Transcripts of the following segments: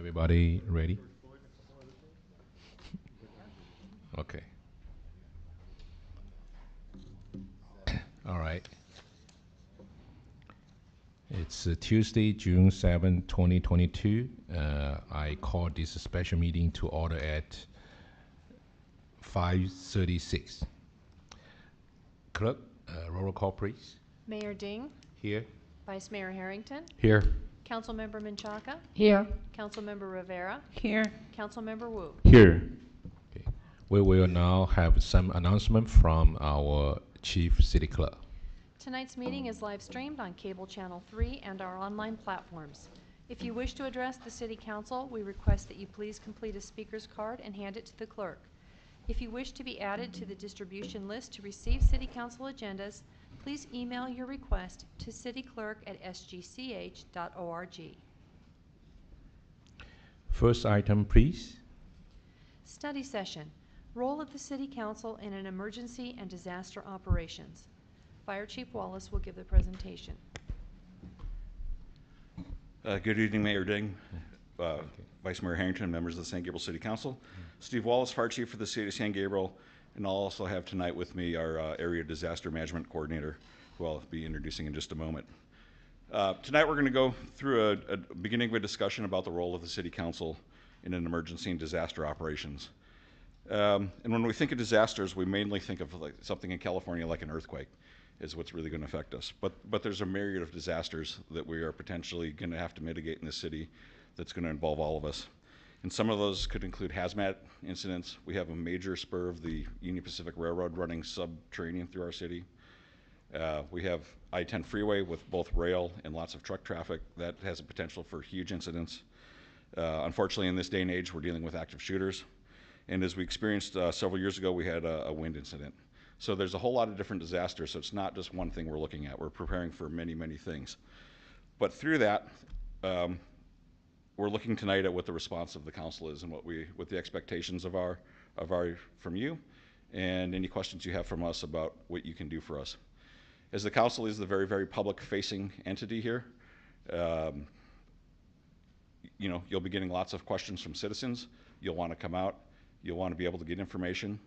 Everybody ready? Okay. All right. It's Tuesday, June 7, 2022. I call this special meeting to order at 5:36. Clerk, roll call, please. Mayor Ding, Here. Vice Mayor Harrington, Here. Councilmember Menchaca, Here. Councilmember Rivera, Here. Councilmember Wu. Here. Okay. We will now have some announcement from our Chief City Clerk. Tonight's meeting is live streamed on Cable Channel 3 and our online platforms. If you wish to address the City Council, we request that you please complete a speaker's card and hand it to the clerk. If you wish to be added to the distribution list to receive City Council agendas, please email your request to cityclerk@sgch.org. First item, please. Study session, role of the City Council in an emergency and disaster operations. Fire Chief Wallace will give the presentation. Good evening, Mayor Ding, Vice Mayor Harrington, members of the San Gabriel City Council. Steve Wallace, Fire Chief for the City of San Gabriel, and I'll also have tonight with me our Area Disaster Management Coordinator, who I'll be introducing in just a moment. Tonight we're going to go through a beginning of a discussion about the role of the City Council in an emergency and disaster operations. And when we think of disasters, we mainly think of like something in California like an earthquake is what's really going to affect us. But there's a myriad of disasters that we are potentially going to have to mitigate in the city that's going to involve all of us. And some of those could include hazmat incidents. We have a major spur of the Union Pacific Railroad running subterranean through our city. We have I-10 freeway with both rail and lots of truck traffic. That has a potential for huge incidents. Unfortunately, in this day and age, we're dealing with active shooters. And as we experienced several years ago, we had a wind incident. So there's a whole lot of different disasters, so it's not just one thing we're looking at. We're preparing for many, many things. But through that, we're looking tonight at what the response of the council is and what the expectations from you, and any questions you have from us about what you can do for us. As the council is the very, very public-facing entity here, you'll be getting lots of questions from citizens. You'll want to come out. You'll want to be able to get information.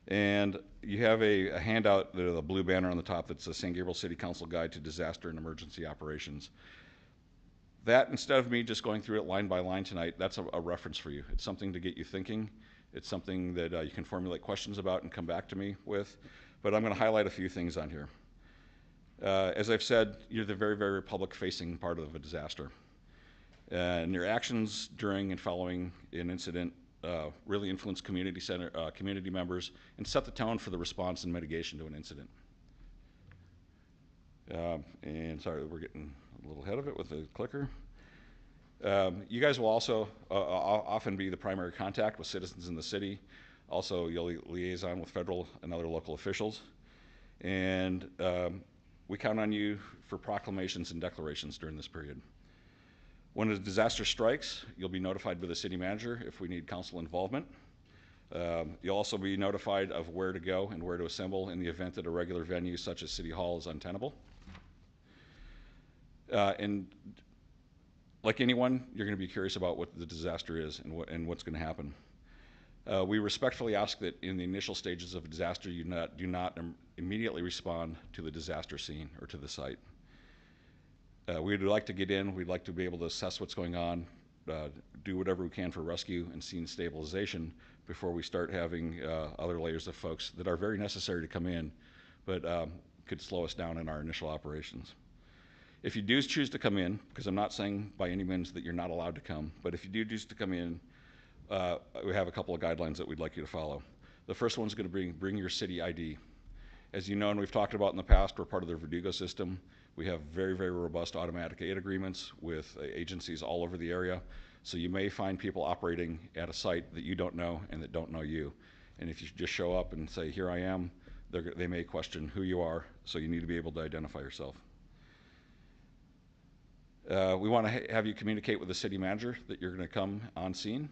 And you have a handout, the blue banner on the top, that's a San Gabriel City Council Guide to Disaster and Emergency Operations. That, instead of me just going through it line by line tonight, that's a reference for you. It's something to get you thinking. It's something that you can formulate questions about and come back to me with. But I'm going to highlight a few things on here. As I've said, you're the very, very public-facing part of a disaster. And your actions during and following an incident really influence community members and set the tone for the response and mitigation to an incident. And sorry, we're getting a little ahead of it with the clicker. You guys will also often be the primary contact with citizens in the city. Also, you'll liaison with federal and other local officials. And we count on you for proclamations and declarations during this period. When a disaster strikes, you'll be notified by the city manager if we need council involvement. You'll also be notified of where to go and where to assemble in the event that a regular venue such as City Hall is untenable. And like anyone, you're going to be curious about what the disaster is and what's going to happen. We respectfully ask that in the initial stages of a disaster, you do not immediately respond to the disaster scene or to the site. We'd like to get in, we'd like to be able to assess what's going on, do whatever we can for rescue and scene stabilization before we start having other layers of folks that are very necessary to come in, but could slow us down in our initial operations. If you do choose to come in, because I'm not saying by any means that you're not allowed to come, but if you do choose to come in, we have a couple of guidelines that we'd like you to follow. The first one's going to bring your city ID. As you know, and we've talked about in the past, we're part of the Verdugo system. We have very, very robust automatic aid agreements with agencies all over the area. So you may find people operating at a site that you don't know and that don't know you. And if you just show up and say, here I am, they may question who you are, so you need to be able to identify yourself. We want to have you communicate with the city manager that you're going to come on scene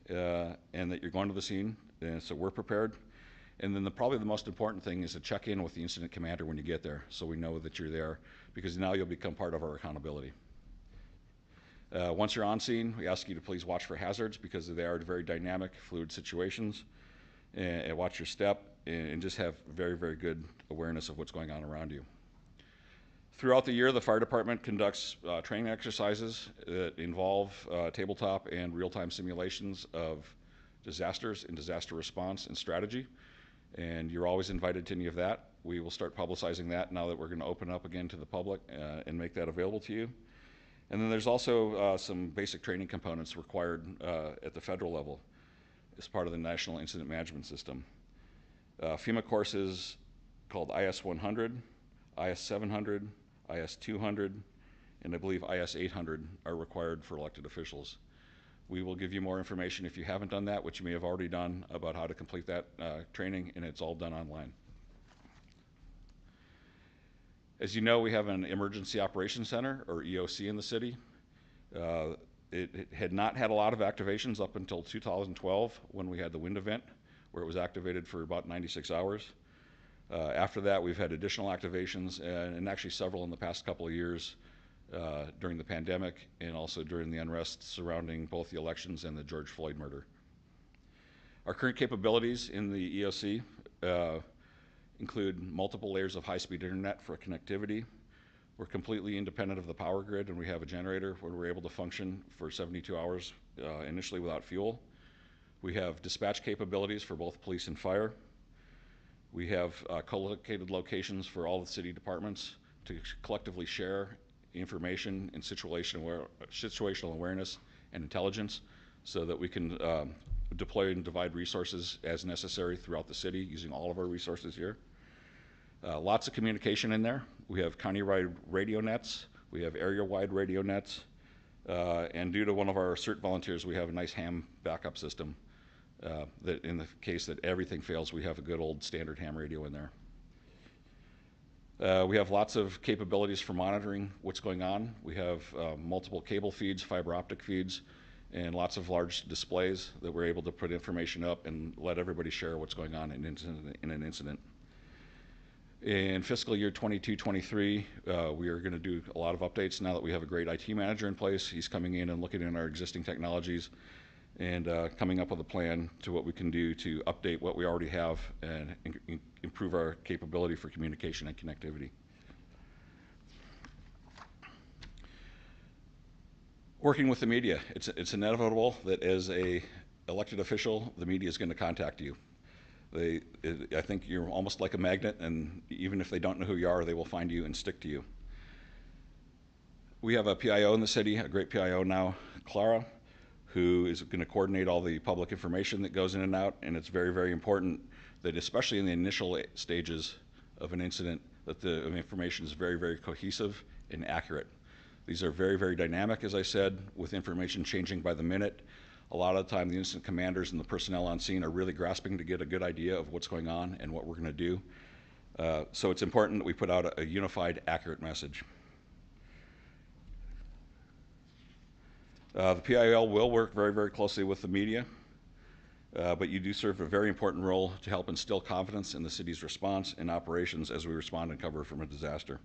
and that you're going to the scene, and so we're prepared. And then probably the most important thing is to check in with the incident commander when you get there so we know that you're there, because now you'll become part of our accountability. Once you're on scene, we ask you to please watch for hazards because they are very dynamic, fluid situations, and watch your step and just have very, very good awareness of what's going on around you. Throughout the year, the fire department conducts training exercises that involve tabletop and real-time simulations of disasters and disaster response and strategy, and you're always invited to any of that. We will start publicizing that now that we're going to open up again to the public and make that available to you. And then there's also some basic training components required at the federal level as part of the National Incident Management System. FEMA courses called IS 100, IS 700, IS 200, and I believe IS 800 are required for elected officials. We will give you more information if you haven't done that, which you may have already done, about how to complete that training, and it's all done online. As you know, we have an Emergency Operations Center, or EOC, in the city. It had not had a lot of activations up until 2012 when we had the wind event, where it was activated for about 96 hours. After that, we've had additional activations, and actually several in the past couple of years during the pandemic and also during the unrest surrounding both the elections and the George Floyd murder. Our current capabilities in the EOC include multiple layers of high-speed internet for connectivity. We're completely independent of the power grid, and we have a generator where we're able to function for 72 hours initially without fuel. We have dispatch capabilities for both police and fire. We have co-located locations for all the city departments to collectively share information and situational awareness and intelligence so that we can deploy and divide resources as necessary throughout the city using all of our resources here. Lots of communication in there. We have county-wide radio nets. We have area-wide radio nets. And due to one of our CERT volunteers, we have a nice ham backup system that in the case that everything fails, we have a good old standard ham radio in there. We have lots of capabilities for monitoring what's going on. We have multiple cable feeds, fiber optic feeds, and lots of large displays that we're able to put information up and let everybody share what's going on in an incident. In fiscal year 22-23, we are going to do a lot of updates now that we have a great IT manager in place. He's coming in and looking at our existing technologies and coming up with a plan to what we can do to update what we already have and improve our capability for communication and connectivity. Working with the media, it's inevitable that as a elected official, the media is going to contact you. I think you're almost like a magnet, and even if they don't know who you are, they will find you and stick to you. We have a PIO in the city, a great PIO now, Clara, who is going to coordinate all the public information that goes in and out, and it's very, very important that, especially in the initial stages of an incident, that the information is very, very cohesive and accurate. These are very, very dynamic, as I said, with information changing by the minute. A lot of the time, the incident commanders and the personnel on scene are really grasping to get a good idea of what's going on and what we're going to do. So it's important that we put out a unified, accurate message. The PIL will work very, very closely with the media, but you do serve a very important role to help instill confidence in the city's response and operations as we respond and cover from a disaster.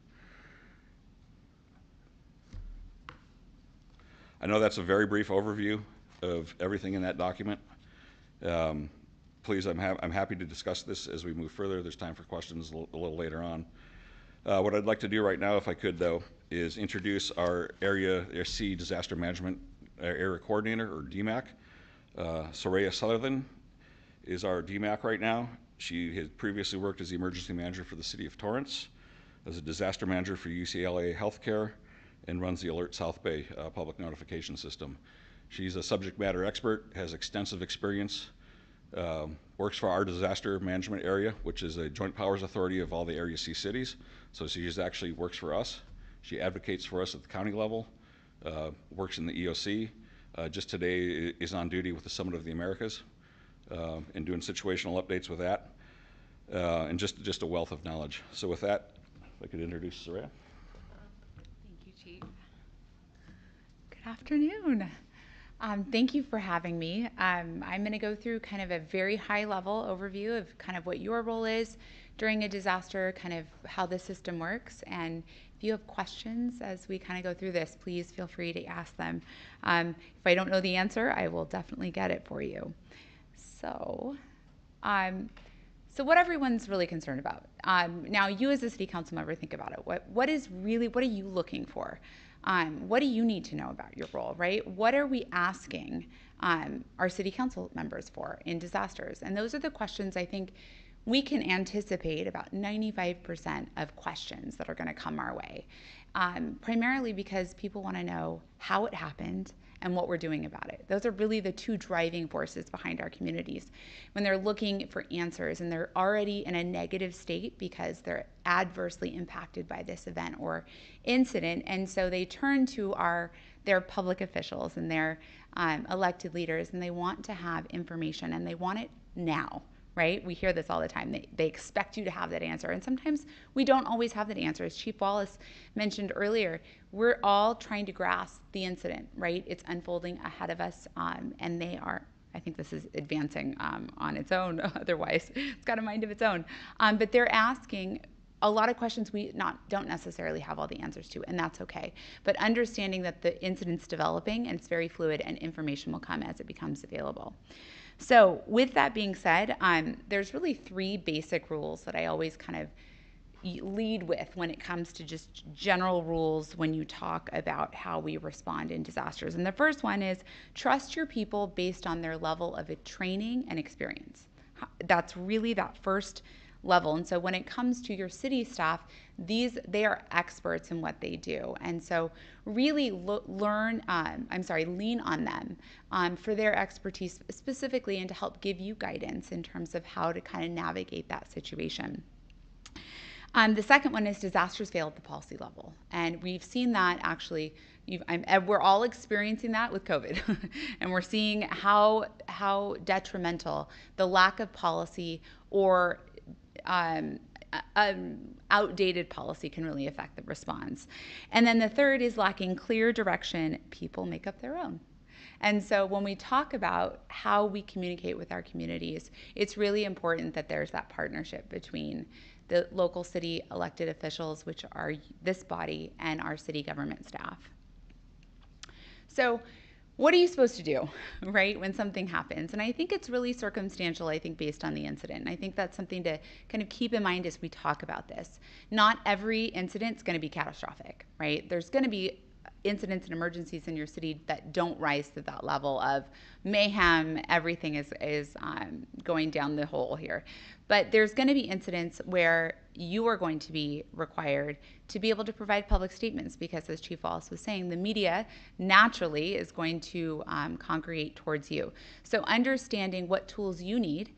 I know that's a very brief overview of everything in that document. Please, I'm happy to discuss this as we move further. There's time for questions a little later on. What I'd like to do right now, if I could, though, is introduce our Area C Disaster Management Area Coordinator, or DMAC. Soraya Sutherland is our DMAC right now. She has previously worked as the Emergency Manager for the City of Torrance, as a Disaster Manager for UCLA Healthcare, and runs the Alert South Bay public notification system. She's a subject matter expert, has extensive experience, works for our disaster management area, which is a joint powers authority of all the Area C cities. So she actually works for us. She advocates for us at the county level, works in the EOC. Just today is on duty with the Summit of the Americas and doing situational updates with that, and just a wealth of knowledge. So with that, if I could introduce Soraya. Thank you, Chief. Good afternoon. Thank you for having me. I'm going to go through kind of a very high level overview of kind of what your role is during a disaster, kind of how the system works. And if you have questions as we kind of go through this, please feel free to ask them. If I don't know the answer, I will definitely get it for you. So, so what everyone's really concerned about. Now, you as a city council member, think about it. What are you looking for? What do you need to know about your role, right? What are we asking our city council members for in disasters? And those are the questions I think we can anticipate about 95% of questions that are going to come our way, primarily because people want to know how it happened and what we're doing about it. Those are really the two driving forces behind our communities. When they're looking for answers and they're already in a negative state because they're adversely impacted by this event or incident, and so they turn to their public officials and their elected leaders, and they want to have information and they want it now. Right? We hear this all the time. They expect you to have that answer. And sometimes we don't always have that answer. As Chief Wallace mentioned earlier, we're all trying to grasp the incident, right? It's unfolding ahead of us, and I think this is advancing on its own. Otherwise, it's got a mind of its own. But they're asking a lot of questions we don't necessarily have all the answers to, and that's okay. But understanding that the incident's developing and it's very fluid and information will come as it becomes available. So with that being said, there's really three basic rules that I always kind of lead with when it comes to just general rules when you talk about how we respond in disasters. And the first one is trust your people based on their level of training and experience. That's really that first level. And so when it comes to your city staff, they are experts in what they do. And so really lean on them for their expertise specifically and to help give you guidance in terms of how to kind of navigate that situation. The second one is disasters fail at the policy level. And we've seen that actually, we're all experiencing that with COVID. And we're seeing how detrimental the lack of policy or outdated policy can really affect the response. And then the third is lacking clear direction. People make up their own. And so when we talk about how we communicate with our communities, it's really important that there's that partnership between the local city elected officials, which are this body, and our city government staff. So what are you supposed to do, right, when something happens? And I think it's really circumstantial, based on the incident. And I think that's something to kind of keep in mind as we talk about this. Not every incident is going to be catastrophic, right? There's going to be incidents and emergencies in your city that don't rise to that level of mayhem. Everything is going down the hole here. But there's going to be incidents where you are going to be required to be able to provide public statements because, as Chief Wallace was saying, the media naturally is going to congregate towards you. So understanding what tools you need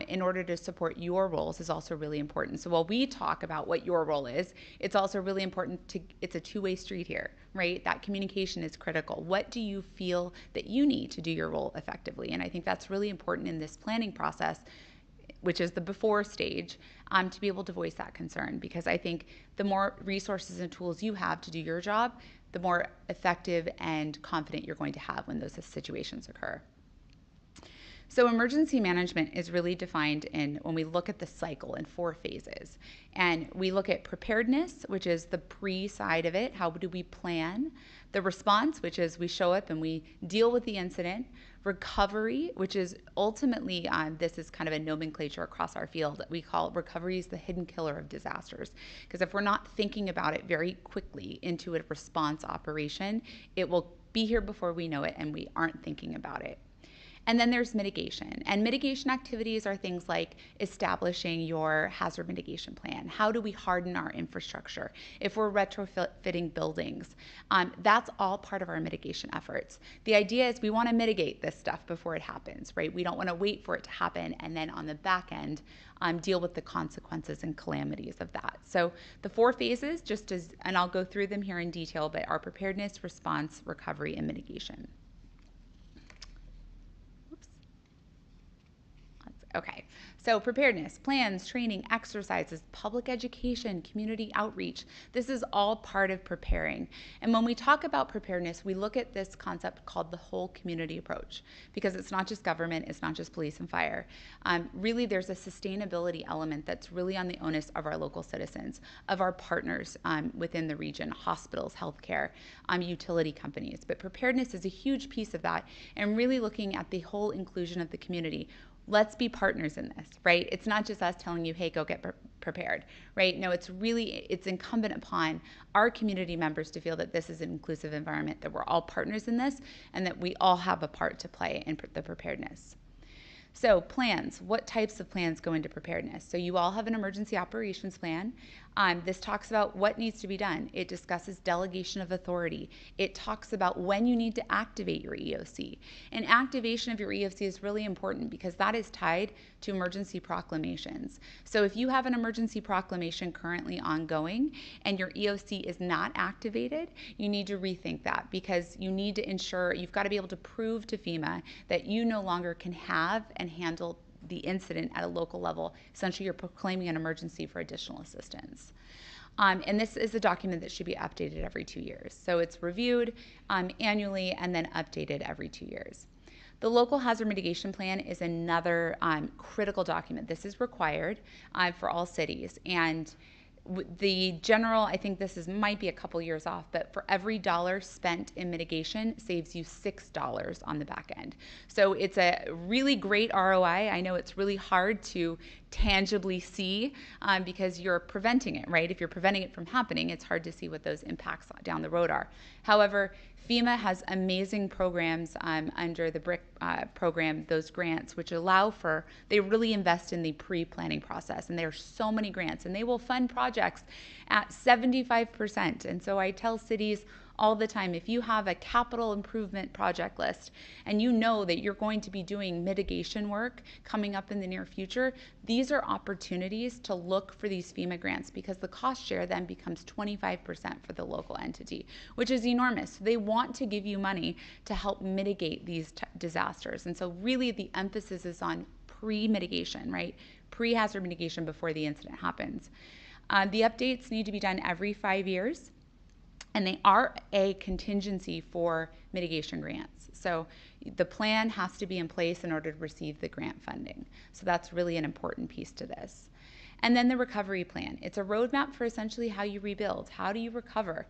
in order to support your roles is also really important. So while we talk about what your role is, it's also really important it's a two-way street here, right? That communication is critical. What do you feel that you need to do your role effectively? And I think that's really important in this planning process, which is the before stage, to be able to voice that concern. Because I think the more resources and tools you have to do your job, the more effective and confident you're going to have when those situations occur. So emergency management is really defined when we look at the cycle in 4 phases. And we look at preparedness, which is the pre-side of it. How do we plan? The response, which is we show up and we deal with the incident. Recovery, which is ultimately, this is kind of a nomenclature across our field. We call recovery is the hidden killer of disasters. Because if we're not thinking about it very quickly into a response operation, it will be here before we know it and we aren't thinking about it. And then there's mitigation. And mitigation activities are things like establishing your hazard mitigation plan. How do we harden our infrastructure? If we're retrofitting buildings, that's all part of our mitigation efforts. The idea is we want to mitigate this stuff before it happens, right? We don't want to wait for it to happen and then on the back end deal with the consequences and calamities of that. So the 4 phases, and I'll go through them here in detail, but are preparedness, response, recovery, and mitigation. Okay, so preparedness, plans, training, exercises, public education, community outreach. This is all part of preparing. And when we talk about preparedness, we look at this concept called the whole community approach, because it's not just government, it's not just police and fire. Really, there's a sustainability element that's really on the onus of our local citizens, of our partners within the region, hospitals, healthcare, utility companies. But preparedness is a huge piece of that, and really looking at the whole inclusion of the community. Let's be partners in this, right? It's not just us telling you, hey, go get prepared, right? No, it's incumbent upon our community members to feel that this is an inclusive environment, that we're all partners in this, and that we all have a part to play in the preparedness. So plans, what types of plans go into preparedness? So you all have an emergency operations plan. This talks about what needs to be done. It discusses delegation of authority. It talks about when you need to activate your EOC. And activation of your EOC is really important because that is tied to emergency proclamations. So if you have an emergency proclamation currently ongoing and your EOC is not activated, you need to rethink that, because you need to ensure, you've got to be able to prove to FEMA that you no longer can have and handle the incident at a local level. Essentially, you're proclaiming an emergency for additional assistance. And this is a document that should be updated every 2 years. So it's reviewed annually and then updated every 2 years. The local hazard mitigation plan is another critical document. This is required for all cities. And the general, I think this might be a couple years off, but for every dollar spent in mitigation saves you $6 on the back end. So it's a really great ROI. I know it's really hard to tangibly see because you're preventing it, right? If you're preventing it from happening, it's hard to see what those impacts down the road are. However, FEMA has amazing programs under the BRIC program, those grants, which they really invest in the pre-planning process. And there are so many grants, and they will fund projects at 75%. And so I tell cities all the time, if you have a capital improvement project list and you know that you're going to be doing mitigation work coming up in the near future, these are opportunities to look for these FEMA grants, because the cost share then becomes 25% for the local entity, which is enormous. They want to give you money to help mitigate these disasters. And so really the emphasis is on pre-mitigation, right? Pre-hazard mitigation before the incident happens. The updates need to be done every 5 years. And they are a contingency for mitigation grants. So the plan has to be in place in order to receive the grant funding. So that's really an important piece to this. And then the recovery plan. It's a roadmap for essentially how you rebuild. How do you recover?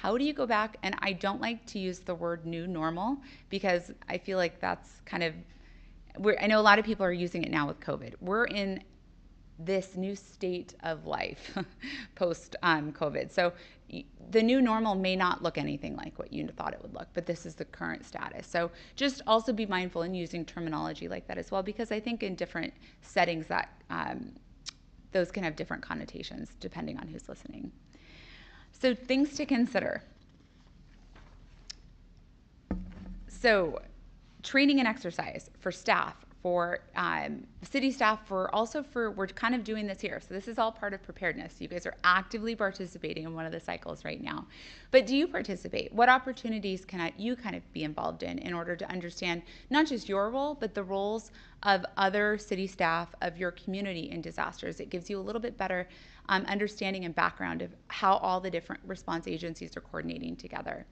How do you go back? And I don't like to use the word new normal, because I feel like that's kind of, I know a lot of people are using it now with COVID. We're in this new state of life post COVID. So the new normal may not look anything like what you thought it would look, but this is the current status. So just also be mindful in using terminology like that as well, because I think in different settings that those can have different connotations depending on who's listening. So things to consider. So training and exercise for staff, for city staff, we're kind of doing this here. So this is all part of preparedness. You guys are actively participating in one of the cycles right now. But do you participate? What opportunities can you kind of be involved in order to understand not just your role, but the roles of other city staff, of your community in disasters? It gives you a little bit better understanding and background of how all the different response agencies are coordinating together.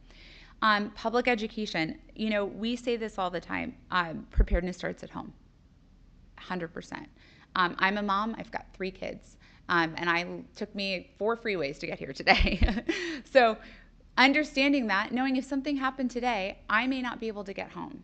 Public education, we say this all the time, preparedness starts at home, 100%. I'm a mom, I've got 3 kids, and it took me 4 freeways to get here today. So understanding that, knowing if something happened today, I may not be able to get home.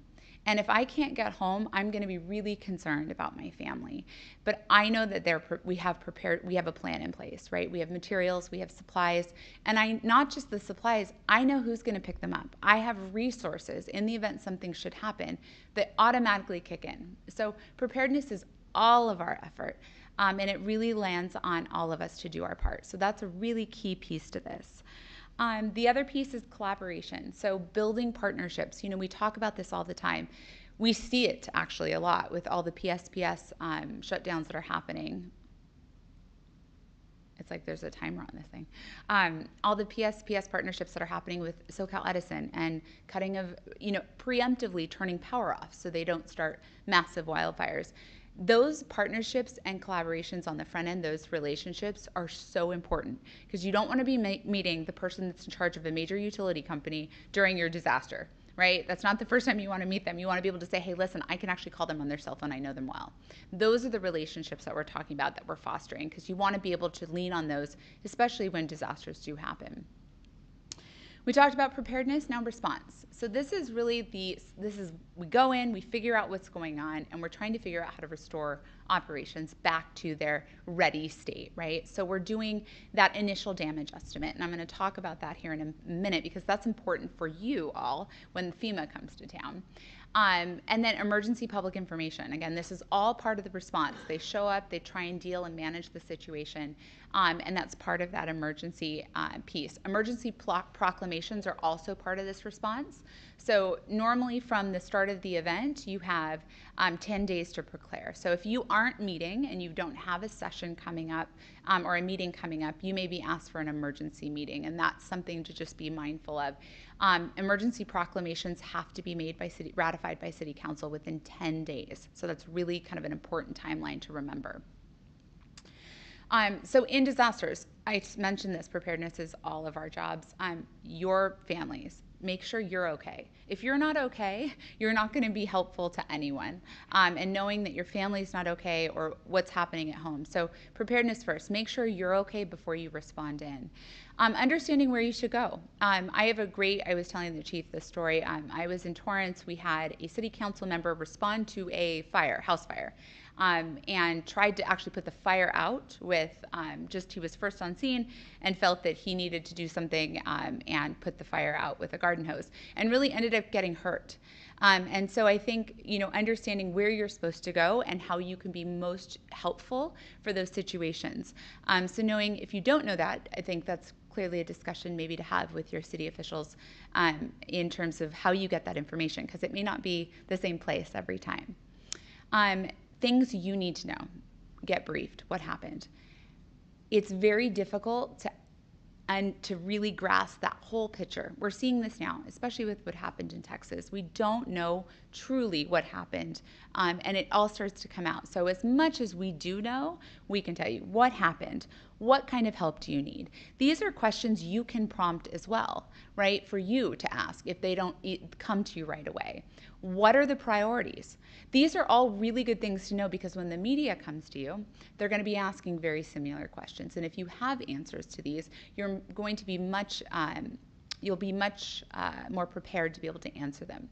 And if I can't get home, I'm going to be really concerned about my family. But I know that we have a plan in place, right? We have materials, we have supplies, and not just the supplies, I know who's going to pick them up. I have resources in the event something should happen that automatically kick in. So preparedness is all of our effort, and it really lands on all of us to do our part. So that's a really key piece to this. The other piece is collaboration. So building partnerships. We talk about this all the time. We see it actually a lot with all the PSPS shutdowns that are happening. It's like there's a timer on this thing. All the PSPS partnerships that are happening with SoCal Edison and preemptively turning power off so they don't start massive wildfires. Those partnerships and collaborations on the front end, those relationships are so important, because you don't want to be meeting the person that's in charge of a major utility company during your disaster, right? That's not the first time you want to meet them. You want to be able to say, hey, listen, I can actually call them on their cell phone. I know them well. Those are the relationships that we're talking about, that we're fostering, because you want to be able to lean on those, especially when disasters do happen. We talked about preparedness, now response. So this is really we go in, we figure out what's going on, and we're trying to figure out how to restore operations back to their ready state, right? So we're doing that initial damage estimate, and I'm going to talk about that here in a minute, because that's important for you all when FEMA comes to town. And then emergency public information. Again, this is all part of the response. They show up, they try and deal and manage the situation, and that's part of that emergency piece. Emergency proclamations are also part of this response. So normally from the start of the event, you have 10 days to declare. So if you aren't meeting and you don't have a session coming up or a meeting coming up, you may be asked for an emergency meeting, and that's something to just be mindful of. Emergency proclamations have to be made by ratified by City Council within 10 days. So that's really kind of an important timeline to remember. So in disasters, I mentioned this, preparedness is all of our jobs. Your families, make sure you're okay. If you're not okay, you're not going to be helpful to anyone. And knowing that your family's not okay or what's happening at home. So preparedness first. Make sure you're okay before you respond in. Understanding where you should go. I was telling the chief this story. I was in Torrance. We had a city council member respond to a house fire. And tried to actually put the fire out with he was first on scene and felt that he needed to do something and put the fire out with a garden hose, and really ended up getting hurt. And so I think, understanding where you're supposed to go and how you can be most helpful for those situations. So knowing, if you don't know that, I think that's clearly a discussion maybe to have with your city officials in terms of how you get that information, because it may not be the same place every time. Things you need to know. Get briefed. What happened? It's very difficult to really grasp that whole picture. We're seeing this now, especially with what happened in Texas. We don't know truly what happened, and it all starts to come out. So as much as we do know, we can tell you what happened. What kind of help do you need? These are questions you can prompt as well, right, for you to ask if they don't come to you right away. What are the priorities? These are all really good things to know, because when the media comes to you, they're going to be asking very similar questions. And if you have answers to these, you're going to be you'll be much more prepared to be able to answer them.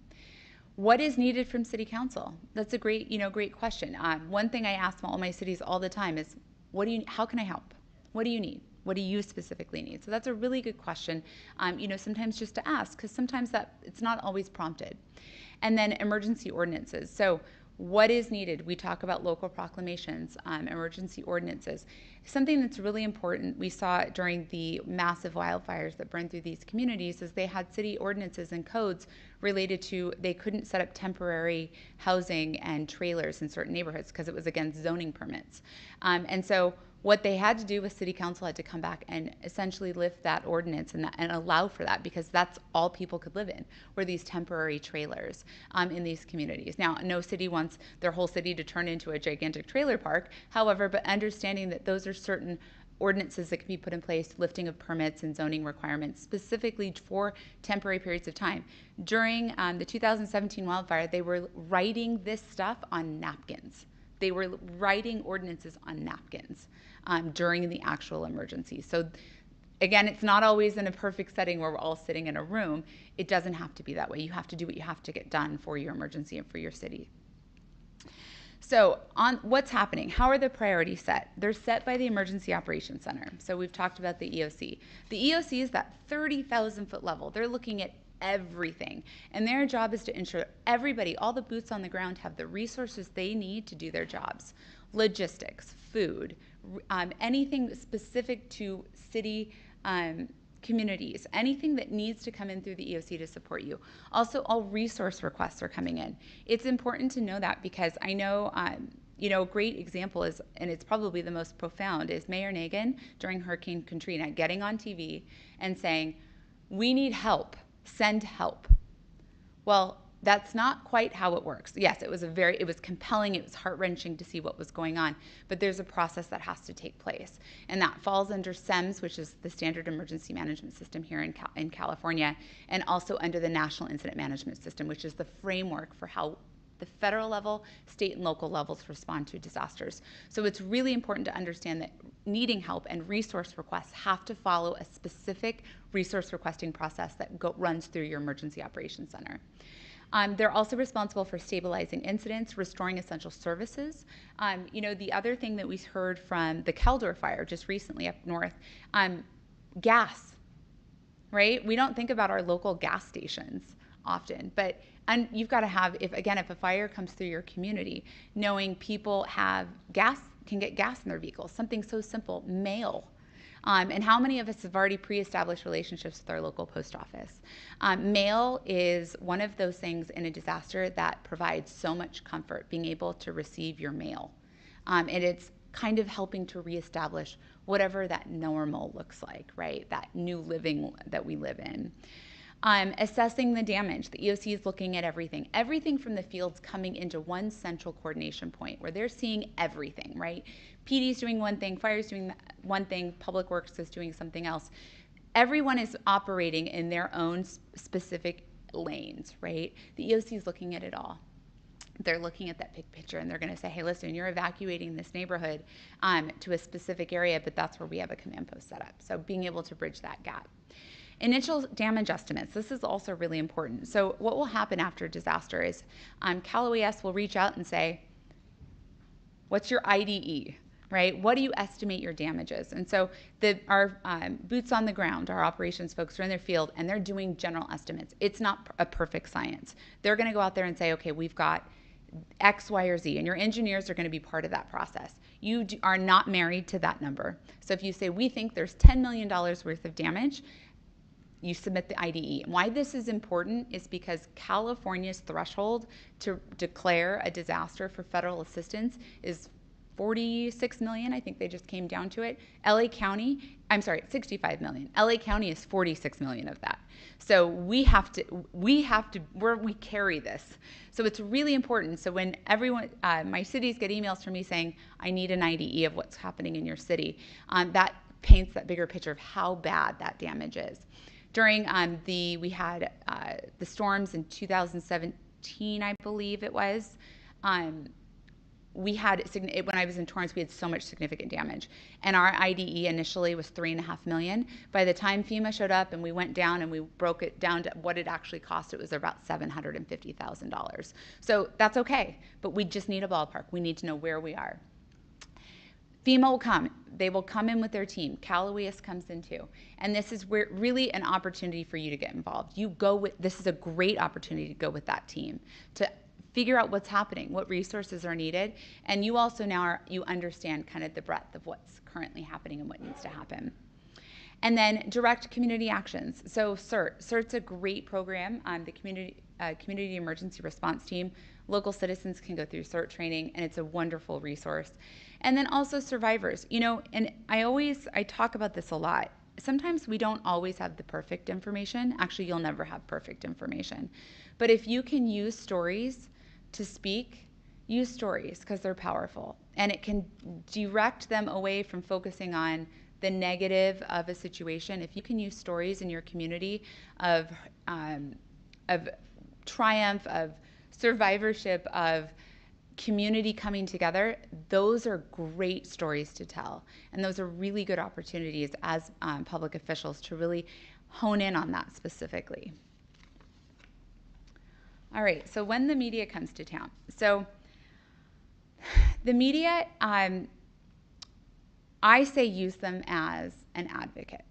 What is needed from City Council? That's a great question. One thing I ask all my cities all the time is, how can I help? What do you need? What do you specifically need? So that's a really good question, sometimes just to ask, because sometimes it's not always prompted. And then emergency ordinances. So what is needed? We talk about local proclamations, emergency ordinances. Something that's really important, we saw during the massive wildfires that burned through these communities, is they had city ordinances and codes related to they couldn't set up temporary housing and trailers in certain neighborhoods because it was against zoning permits. And so what they had to do was City Council had to come back and essentially lift that ordinance and allow for that, because that's all people could live in, were these temporary trailers in these communities. Now, no city wants their whole city to turn into a gigantic trailer park, however, but understanding that those are certain ordinances that can be put in place, lifting of permits and zoning requirements specifically for temporary periods of time. During the 2017 wildfire, they were writing this stuff on napkins. They were writing ordinances on napkins during the actual emergency. So again, it's not always in a perfect setting where we're all sitting in a room. It doesn't have to be that way. You have to do what you have to get done for your emergency and for your city. So on what's happening, how are the priorities set? They're set by the Emergency Operations Center. So we've talked about the EOC. The EOC is that 30,000 foot level. They're looking at everything. And their job is to ensure everybody, all the boots on the ground, have the resources they need to do their jobs. Logistics, food, anything specific to city communities, anything that needs to come in through the EOC to support you. Also, all resource requests are coming in. It's important to know that, because I know, a great example is, and it's probably the most profound, is Mayor Nagin during Hurricane Katrina getting on TV and saying, "We need help, send help." Well, That's not quite how it works. Yes, it was compelling, it was heart-wrenching to see what was going on, but there's a process that has to take place. And that falls under SEMS, which is the Standard Emergency Management System here in California, and also under the National Incident Management System, which is the framework for how the federal level, state and local levels respond to disasters. So it's really important to understand that needing help and resource requests have to follow a specific resource requesting process that runs through your Emergency Operations Center. They're also responsible for stabilizing incidents, restoring essential services. The other thing that we heard from the Caldor fire just recently up north, gas, right? We don't think about our local gas stations often, but you've got to have, if a fire comes through your community, knowing people can get gas in their vehicles, something so simple, mail. And how many of us have already pre-established relationships with our local post office? Mail is one of those things in a disaster that provides so much comfort, being able to receive your mail. And it's kind of helping to reestablish whatever that normal looks like, right? That new living that we live in. Assessing the damage. The EOC is looking at everything from the fields coming into one central coordination point where they're seeing everything, right? PD's doing one thing, fire's doing one thing, Public Works is doing something else. Everyone is operating in their own specific lanes, right? The EOC is looking at it all. They're looking at that big picture and they're going to say, hey, listen, you're evacuating this neighborhood to a specific area, but that's where we have a command post set up. So being able to bridge that gap. Initial damage estimates. This is also really important. So what will happen after a disaster is Cal OES will reach out and say, what's your IDE, right? What do you estimate your damages? And so our boots on the ground, our operations folks are in their field and they're doing general estimates. It's not a perfect science. They're going to go out there and say, okay, we've got X, Y, or Z, and your engineers are going to be part of that process. You are not married to that number. So if you say, we think there's $10 million worth of damage, you submit the IDE. And why this is important is because California's threshold to declare a disaster for federal assistance is 46 million. I think they just came down to it. 65 million. LA County is 46 million of that. So we carry this. So it's really important. So when my cities get emails from me saying, I need an IDE of what's happening in your city, that paints that bigger picture of how bad that damage is. During we had the storms in 2017, I believe it was. We had, when I was in Torrance, we had so much significant damage. And our IDE initially was $3.5 million. By the time FEMA showed up and we went down and we broke it down to what it actually cost, it was about $750,000. So that's okay, but we just need a ballpark. We need to know where we are. FEMA will come. They will come in with their team. Cal OES comes in too. And this is really an opportunity for you to get involved. This is a great opportunity to go with that team, to figure out what's happening, what resources are needed. And you also you understand kind of the breadth of what's currently happening and what needs to happen. And then direct community actions. So CERT. CERT's a great program. The Community Emergency Response Team. Local citizens can go through CERT training, and it's a wonderful resource. And then also survivors. And I talk about this a lot. Sometimes we don't always have the perfect information. Actually, you'll never have perfect information. But if you can use stories to speak, use stories because they're powerful. And it can direct them away from focusing on the negative of a situation. If you can use stories in your community of triumph, of survivorship, of community coming together, those are great stories to tell. And those are really good opportunities as public officials to really hone in on that specifically. All right, so when the media comes to town. So the media, I say use them as an advocate.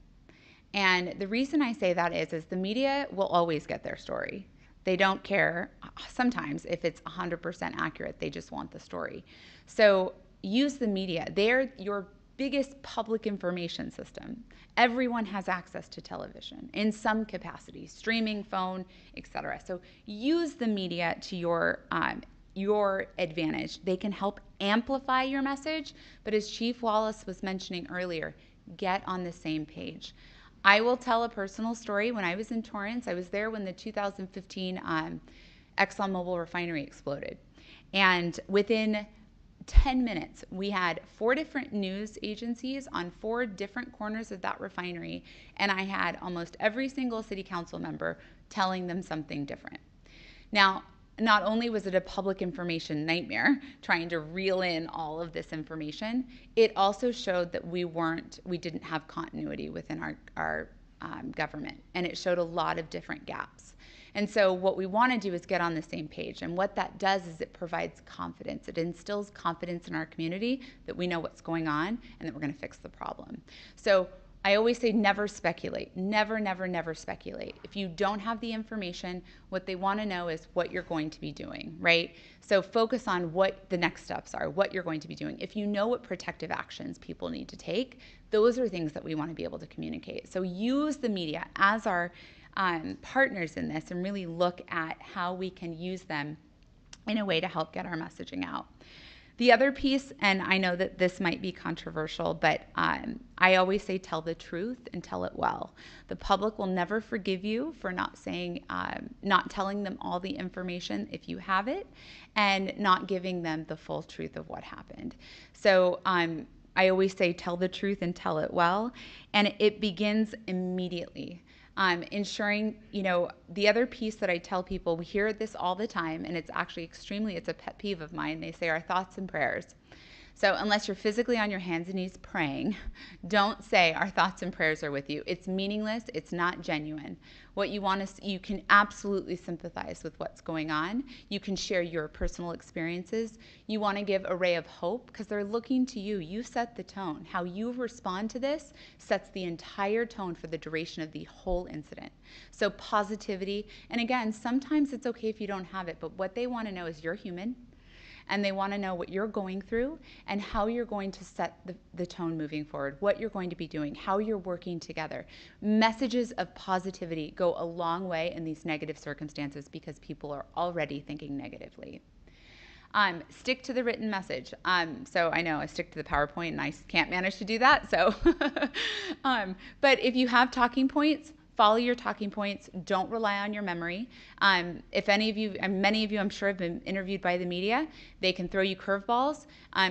And the reason I say that is the media will always get their story. They don't care sometimes if it's 100% accurate. They just want the story. So use the media. They're your biggest public information system. Everyone has access to television in some capacity, streaming, phone, etc. So use the media to your advantage. They can help amplify your message, but as Chief Wallace was mentioning earlier, get on the same page. I will tell a personal story. When I was in Torrance, I was there when the 2015 ExxonMobil refinery exploded. And within 10 minutes, we had 4 different news agencies on 4 different corners of that refinery, and I had almost every single city council member telling them something different. Now, not only was it a public information nightmare trying to reel in all of this information, it also showed that we didn't have continuity within our government, and it showed a lot of different gaps. And so what we want to do is get on the same page. And what that does is it provides confidence. It instills confidence in our community that we know what's going on and that we're going to fix the problem. So I always say never speculate. Never, never, never speculate. If you don't have the information, what they want to know is what you're going to be doing, right? So focus on what the next steps are, what you're going to be doing. If you know what protective actions people need to take, those are things that we want to be able to communicate. So use the media as our partners in this and really look at how we can use them in a way to help get our messaging out. The other piece, and I know that this might be controversial, but I always say tell the truth and tell it well. The public will never forgive you for not telling them all the information if you have it, and not giving them the full truth of what happened. So I always say tell the truth and tell it well, and it begins immediately. Ensuring, the other piece that I tell people, we hear this all the time, and it's actually it's a pet peeve of mine. They say our thoughts and prayers. So unless you're physically on your hands and knees praying, don't say our thoughts and prayers are with you. It's meaningless. It's not genuine. What you want is you can absolutely sympathize with what's going on. You can share your personal experiences. You want to give a ray of hope because they're looking to you. You set the tone. How you respond to this sets the entire tone for the duration of the whole incident. So positivity. And again, sometimes it's okay if you don't have it, but what they want to know is you're human. And they want to know what you're going through and how you're going to set the tone moving forward, what you're going to be doing, how you're working together. Messages of positivity go a long way in these negative circumstances because people are already thinking negatively. Stick to the written message. So I know I stick to the PowerPoint and I can't manage to do that. So, but if you have talking points, follow your talking points. Don't rely on your memory. If any of you, and many of you I'm sure have been interviewed by the media, they can throw you curveballs.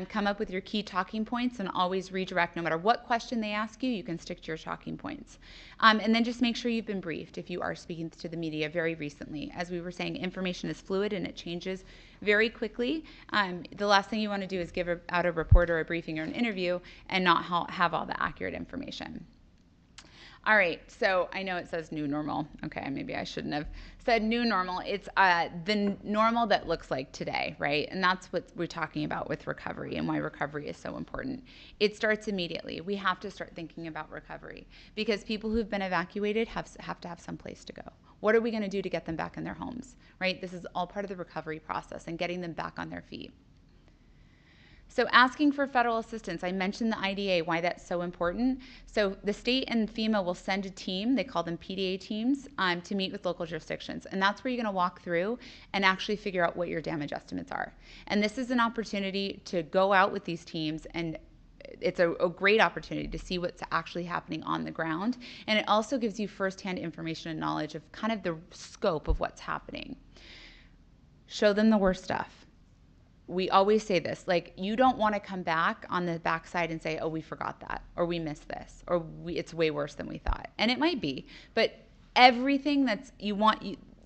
Come up with your key talking points and always redirect. No matter what question they ask you, you can stick to your talking points. And then just make sure you've been briefed if you are speaking to the media very recently. As we were saying, information is fluid and it changes very quickly. The last thing you want to do is give out a report or a briefing or an interview and not have all the accurate information. All right, so I know it says new normal. Okay, maybe I shouldn't have said new normal. It's the normal that looks like today, right? And that's what we're talking about with recovery and why recovery is so important. It starts immediately. We have to start thinking about recovery because people who've been evacuated have to have some place to go. What are we going to do to get them back in their homes, right? This is all part of the recovery process and getting them back on their feet. So asking for federal assistance, I mentioned the IDA, why that's so important. So the state and FEMA will send a team, they call them PDA teams, to meet with local jurisdictions. And that's where you're gonna walk through and actually figure out what your damage estimates are. And this is an opportunity to go out with these teams, and it's a great opportunity to see what's actually happening on the ground. And it also gives you firsthand information and knowledge of kind of the scope of what's happening. Show them the worst stuff. We always say this, like, you don't want to come back on the backside and say, oh, we forgot that, or we missed this, or it's way worse than we thought. And it might be, but everything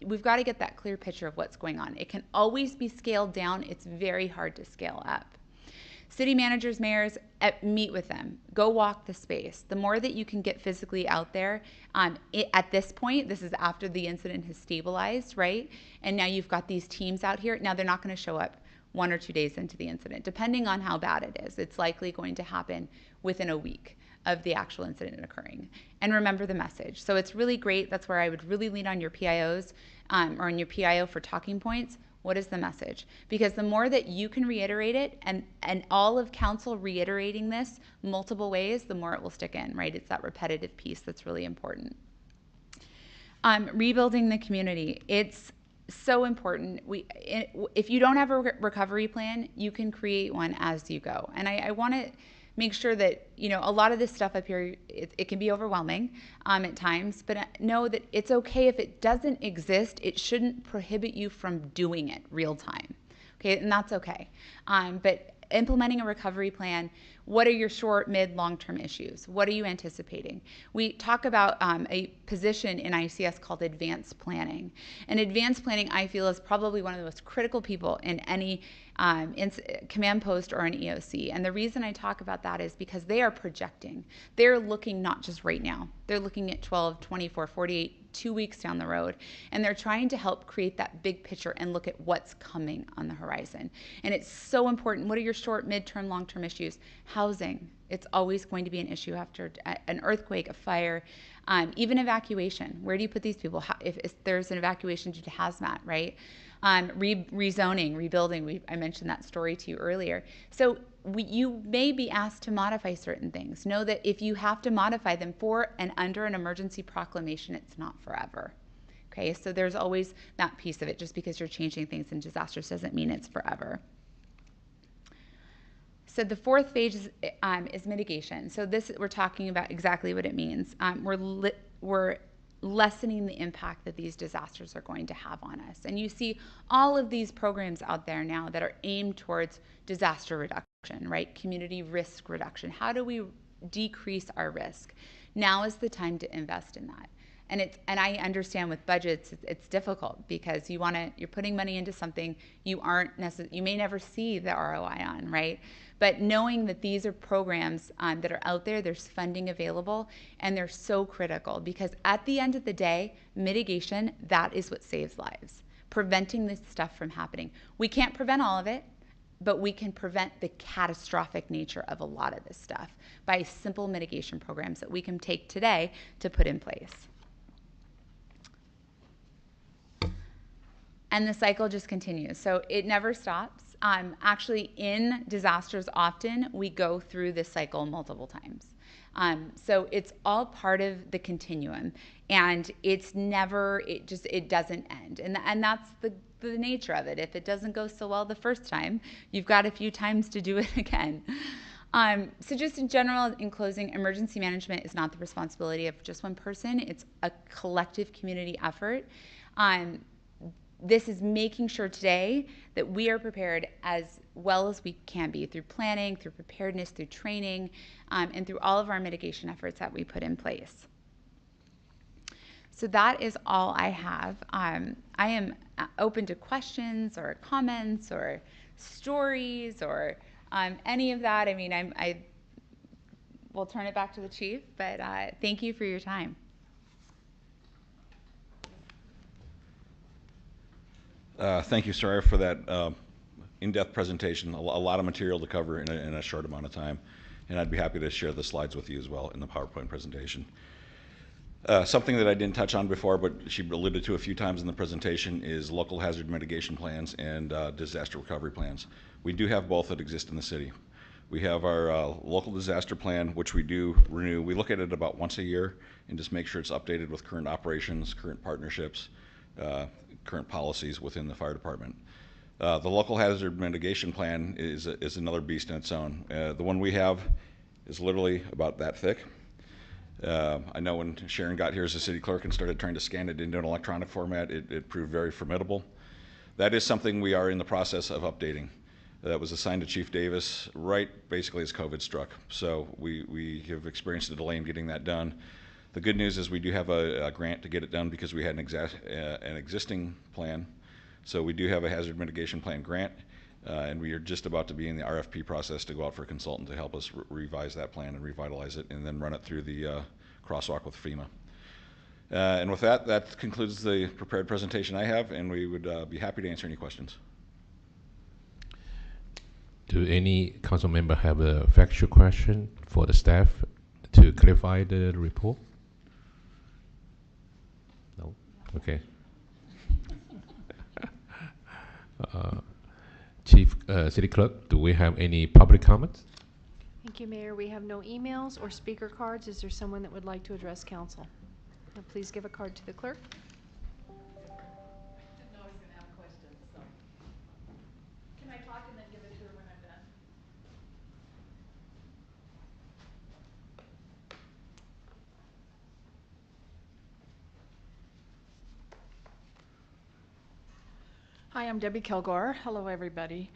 we've got to get that clear picture of what's going on. It can always be scaled down. It's very hard to scale up. City managers, mayors, meet with them. Go walk the space. The more that you can get physically out there, at this point, this is after the incident has stabilized, right? And now you've got these teams out here. Now they're not going to show up 1 or 2 days into the incident, depending on how bad it is. It's likely going to happen within a week of the actual incident occurring. And remember the message. So it's really great. That's where I would really lean on your PIOs or on your PIO for talking points. What is the message? Because the more that you can reiterate it, and all of council reiterating this multiple ways, the more it will stick in, right? It's that repetitive piece that's really important. Rebuilding the community. It's so important. If you don't have a recovery plan, you can create one as you go. And I want to make sure that, you know, a lot of this stuff up here, it can be overwhelming at times, but know that it's okay if it doesn't exist. It shouldn't prohibit you from doing it real time. Okay, and that's okay. But implementing a recovery plan, what are your short, mid, long-term issues? What are you anticipating? We talk about a position in ICS called advanced planning. And advanced planning, I feel, is probably one of the most critical people in any command post or an EOC. And the reason I talk about that is because they are projecting. They're looking not just right now. They're looking at 12, 24, 48, 2 weeks down the road, and they're trying to help create that big picture and look at what's coming on the horizon. And it's so important. What are your short, mid-term, long-term issues? Housing. It's always going to be an issue after an earthquake, a fire, even evacuation. Where do you put these people? If there's an evacuation due to hazmat, right? Rezoning, rebuilding. I mentioned that story to you earlier. So you may be asked to modify certain things. Know that if you have to modify them for and under an emergency proclamation, it's not forever. Okay, so there's always that piece of it. Just because you're changing things in disasters doesn't mean it's forever. So the fourth phase is mitigation. So this, we're talking about exactly what it means. We're lessening the impact that these disasters are going to have on us. And you see all of these programs out there now that are aimed towards disaster reduction, right? Community risk reduction. How do we decrease our risk? Now is the time to invest in that. And I understand with budgets it's difficult because you're putting money into something you may never see the ROI on, right? But knowing that these are programs that are out there, there's funding available, and they're so critical because at the end of the day, mitigation, that is what saves lives. Preventing this stuff from happening. We can't prevent all of it, but we can prevent the catastrophic nature of a lot of this stuff by simple mitigation programs that we can take today to put in place. And the cycle just continues. So it never stops. Actually, in disasters, often we go through this cycle multiple times. So it's all part of the continuum, and it doesn't end. And that's the nature of it. If it doesn't go so well the first time, you've got a few times to do it again. So just in general, in closing, emergency management is not the responsibility of just one person. It's a collective community effort. This is making sure today that we are prepared as well as we can be through planning, through preparedness, through training, and through all of our mitigation efforts that we put in place. So that is all I have. I am open to questions or comments or stories or any of that. I mean, I will turn it back to the chief, but thank you for your time. Thank you, Sarah, for that in-depth presentation. A lot of material to cover in a short amount of time. And I'd be happy to share the slides with you as well in the PowerPoint presentation. Something that I didn't touch on before, but she alluded to a few times in the presentation, is local hazard mitigation plans and disaster recovery plans. We do have both that exist in the city. We have our local disaster plan, which we do renew. We look at it about once a year and just make sure it's updated with current operations, current partnerships, current policies within the fire department. The local hazard mitigation plan is another beast in its own. The one we have is literally about that thick. I know when Sharon got here as a city clerk and started trying to scan it into an electronic format, it proved very formidable. That is something we are in the process of updating. That was assigned to Chief Davis right basically as COVID struck. So we have experienced a delay in getting that done. The good news is we do have a grant to get it done because we had an existing plan. So we do have a hazard mitigation plan grant, and we are just about to be in the RFP process to go out for a consultant to help us revise that plan and revitalize it and then run it through the crosswalk with FEMA. And with that concludes the prepared presentation I have, and we would be happy to answer any questions. Do any council member have a factual question for the staff to clarify the report? No? Okay. Chief City Clerk, do we have any public comments? Thank you, Mayor. We have no emails or speaker cards. Is there someone that would like to address council? Now, please give a card to the clerk. I didn't know I was going to have questions, so. Can I talk and then give it to her when I'm done? Hi, I'm Debbie Kilgore. Hello, everybody.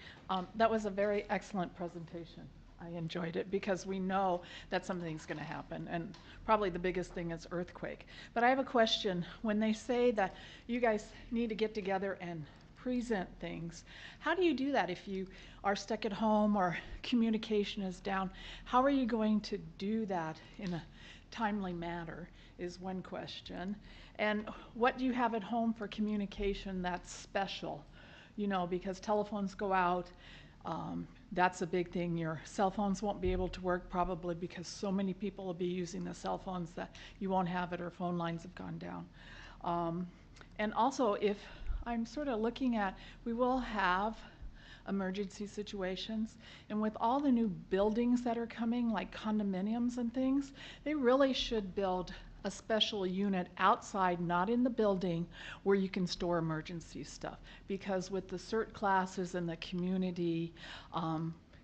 That was a very excellent presentation. I enjoyed it because we know that something's going to happen, and probably the biggest thing is earthquake. But I have a question. When they say that you guys need to get together and present things, how do you do that if you are stuck at home or communication is down? How are you going to do that in a timely manner is one question. And what do you have at home for communication that's special? You know, because telephones go out, that's a big thing. Your cell phones won't be able to work probably because so many people will be using the cell phones that you won't have it, or phone lines have gone down. And also, if I'm sort of looking at, we will have emergency situations, and with all the new buildings that are coming, like condominiums and things, they really should build a special unit outside, not in the building, where you can store emergency stuff. Because with the CERT classes and the community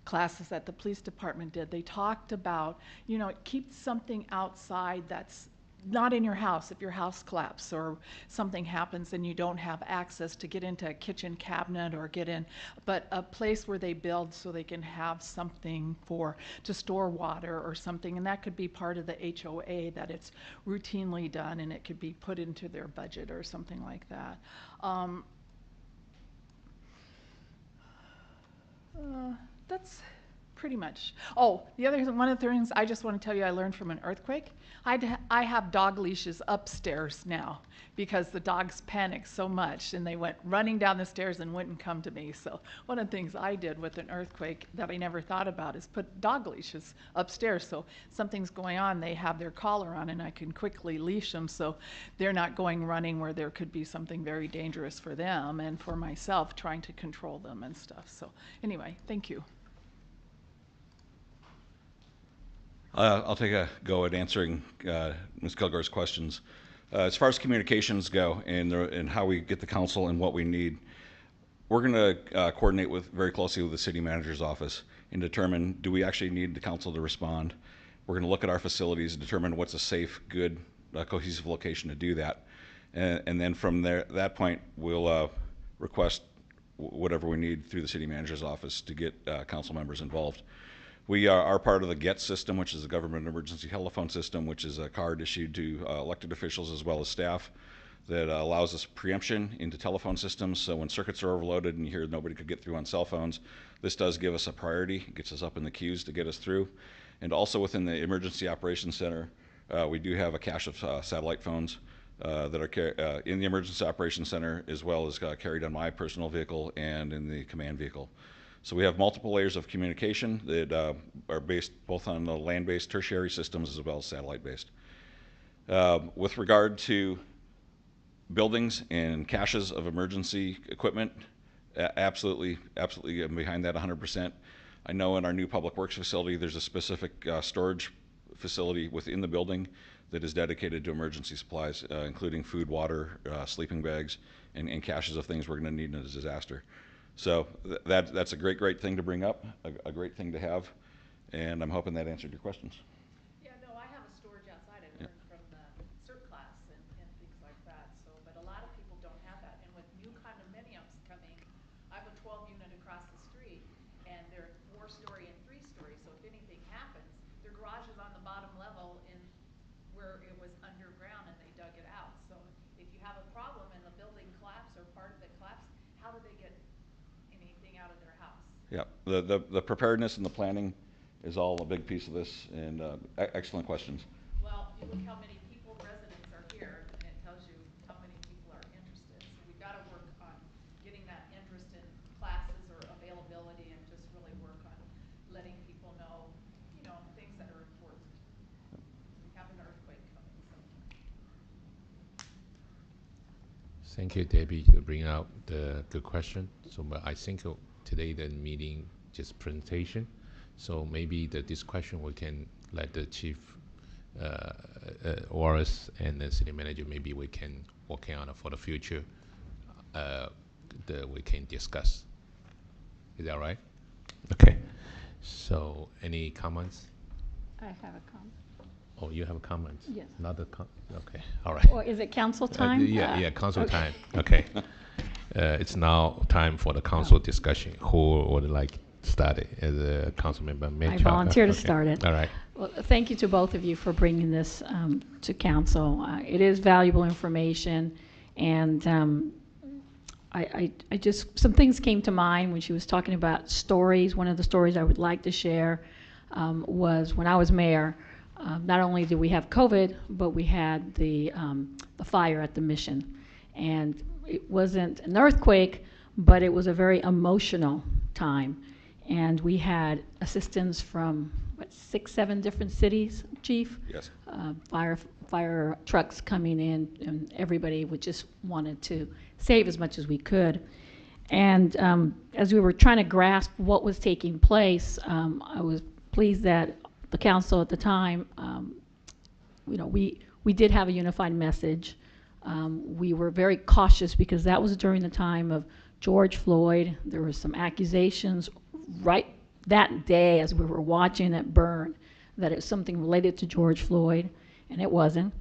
classes that the police department did, they talked about, you know, keep something outside that's not in your house. If your house collapses or something happens and you don't have access to get into a kitchen cabinet or get in, but a place where they build so they can have something to store water or something, and that could be part of the HOA, that it's routinely done and it could be put into their budget or something like that. That's pretty much. Oh, one of the things I just want to tell you I learned from an earthquake, I have dog leashes upstairs now because the dogs panicked so much and they went running down the stairs and wouldn't come to me. So one of the things I did with an earthquake that I never thought about is put dog leashes upstairs. So something's going on, they have their collar on and I can quickly leash them so they're not going running where there could be something very dangerous for them and for myself trying to control them and stuff. So anyway, thank you. I'll take a go at answering Ms. Kilgore's questions. As far as communications go and how we get the council and what we need, we're going to coordinate very closely with the city manager's office and determine, do we actually need the council to respond? We're going to look at our facilities and determine what's a safe, good, cohesive location to do that. And then from that point, we'll request whatever we need through the city manager's office to get council members involved. We are part of the GET system, which is a government emergency telephone system, which is a card issued to elected officials as well as staff that allows us preemption into telephone systems. So when circuits are overloaded and you hear nobody could get through on cell phones, this does give us a priority. It gets us up in the queues to get us through. And also within the Emergency Operations Center, we do have a cache of satellite phones that are in the Emergency Operations Center, as well as carried on my personal vehicle and in the command vehicle. So we have multiple layers of communication that are based both on the land-based tertiary systems as well as satellite-based. With regard to buildings and caches of emergency equipment, absolutely I'm behind that 100%. I know in our new public works facility, there's a specific storage facility within the building that is dedicated to emergency supplies, including food, water, sleeping bags, and caches of things we're going to need in a disaster. So that's a great thing to bring up, a great thing to have, and I'm hoping that answered your questions. Yeah, no, I have a storage outside. I learned from the CERT class and things like that. So, but a lot of people don't have that. And with new condominiums coming, I have a 12 unit across the street, and they're 4-story and 3-story. So if anything happens, their garage is on the bottom level in where it was underground, and they dug it out. So if you have a problem and the building collapsed or part of it collapsed, how do they get anything out of their house? Yeah, the preparedness and the planning is all a big piece of this, and excellent questions. Well, you look how many residents are here, and it tells you how many people are interested. So we've got to work on getting that interest in classes or availability, and just really work on letting people know, you know, things that are important. We have an earthquake coming sometime. Thank you, Debbie, to bring out the good question. So I think today the meeting just presentation. So maybe this question we can let the chief ORS and the city manager, maybe we can work on it for the future. We can discuss. Is that right? Okay. So any comments? I have a comment. Oh, you have a comment? Yes. Okay. All right. Or is it council time? Yeah, council time. Okay. it's now time for the council discussion. Who would like to start it? As a council member, I volunteer to start it. All right. Well, thank you to both of you for bringing this to council. It is valuable information, and I just, some things came to mind when she was talking about stories. One of the stories I would like to share was when I was mayor. Not only did we have COVID, but we had the fire at the mission, and it wasn't an earthquake, but it was a very emotional time, and we had assistance from what, 6, 7 different cities, Chief? Yes. Fire trucks coming in, and everybody would just wanted to save as much as we could. And as we were trying to grasp what was taking place, I was pleased that the council at the time, we did have a unified message. We were very cautious because that was during the time of George Floyd. There were some accusations right that day as we were watching it burn that it was something related to George Floyd, and it wasn't.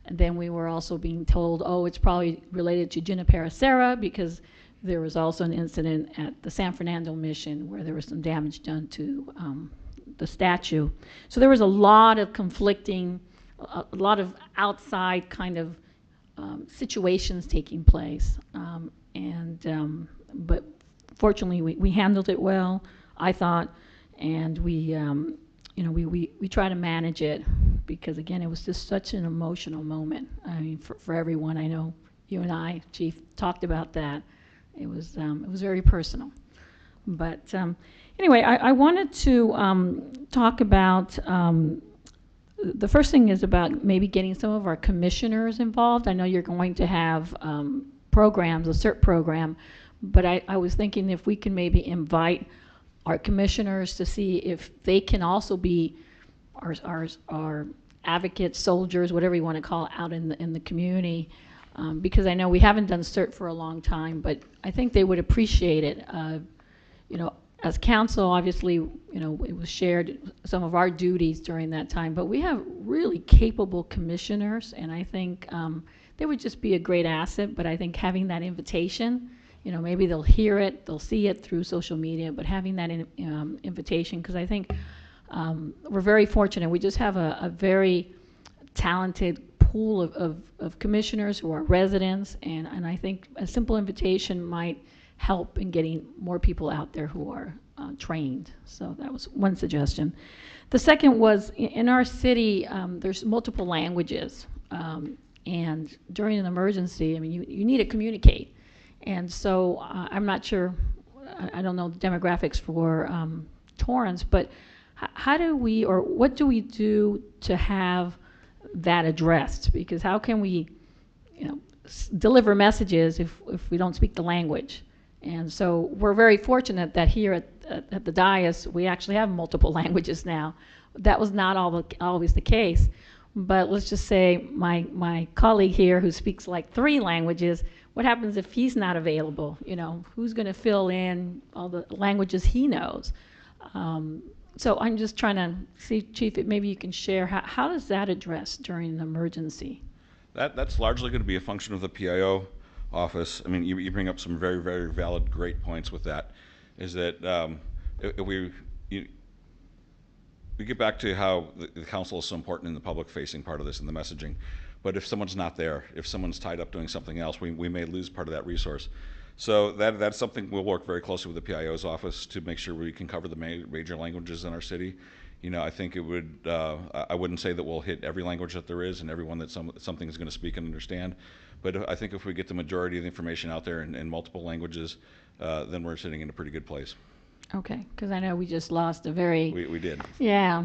And then we were also being told, oh, it's probably related to Junipero Serra because there was also an incident at the San Fernando mission where there was some damage done to the statue. So there was a lot of conflicting, a lot of outside kind of situations taking place. But fortunately, we handled it well, I thought, and we try to manage it because, again, it was just such an emotional moment. I mean, for everyone. I know you and I, Chief, talked about that. It was very personal. But anyway, I wanted to talk about the first thing is about maybe getting some of our commissioners involved. I know you're going to have programs, a CERT program, but I was thinking if we can maybe invite our commissioners to see if they can also be our advocates, soldiers, whatever you want to call it, out in the community. Because I know we haven't done CERT for a long time, but I think they would appreciate it. As council, obviously, it was shared some of our duties during that time, but we have really capable commissioners, and I think they would just be a great asset. But I think having that invitation, maybe they'll hear it, they'll see it through social media, but having that invitation, because I think we're very fortunate. We just have a very talented pool of commissioners who are residents, and I think a simple invitation might help in getting more people out there who are trained. So that was one suggestion. The second was in our city, there's multiple languages, and during an emergency, I mean, you need to communicate. And so I'm not sure, I don't know the demographics for Torrance, but how do we, or what do we do to have that addressed? Because how can we, deliver messages if we don't speak the language? And so we're very fortunate that here at the dais, we actually have multiple languages now. That was not always the case. But let's just say my colleague here who speaks like 3 languages, what happens if he's not available? Who's going to fill in all the languages he knows? So I'm just trying to see, Chief, maybe you can share, how does that address during an emergency? That's largely going to be a function of the PIO office. I mean, you bring up some very, very valid, great points with that. Is that if we get back to how the council is so important in the public-facing part of this and the messaging. But if someone's not there, if someone's tied up doing something else, we may lose part of that resource. So that's something we'll work very closely with the PIO's office to make sure we can cover the major languages in our city. I think it would, I wouldn't say that we'll hit every language that there is and everyone that something is going to speak and understand. But I think if we get the majority of the information out there in multiple languages, then we're sitting in a pretty good place. Okay, because I know we just lost a very... We did. Yeah,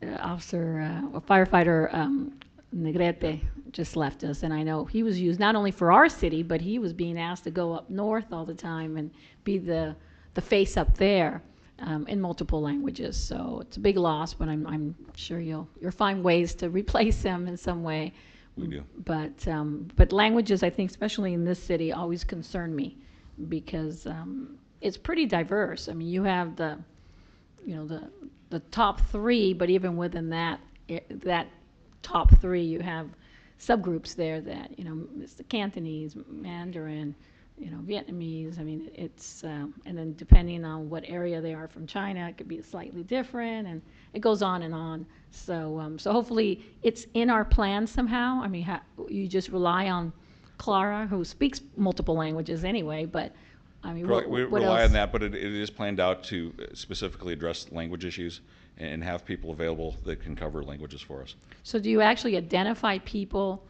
Yeah. firefighter Negrete just left us, and I know he was used not only for our city, but he was being asked to go up north all the time and be the face up there in multiple languages. So it's a big loss, but I'm sure you'll find ways to replace him in some way. We do. But languages, I think, especially in this city, always concern me because it's pretty diverse. I mean, you have the top 3, but even within that top 3, you have subgroups there that it's the Cantonese, Mandarin, Vietnamese. I mean, it's, and then depending on what area they are from China, it could be slightly different, and it goes on and on. So hopefully it's in our plan somehow. I mean, you just rely on Clara, who speaks multiple languages anyway, but I mean, Correct. We what rely else? on that, but it is planned out to specifically address language issues and have people available that can cover languages for us. So do you actually identify people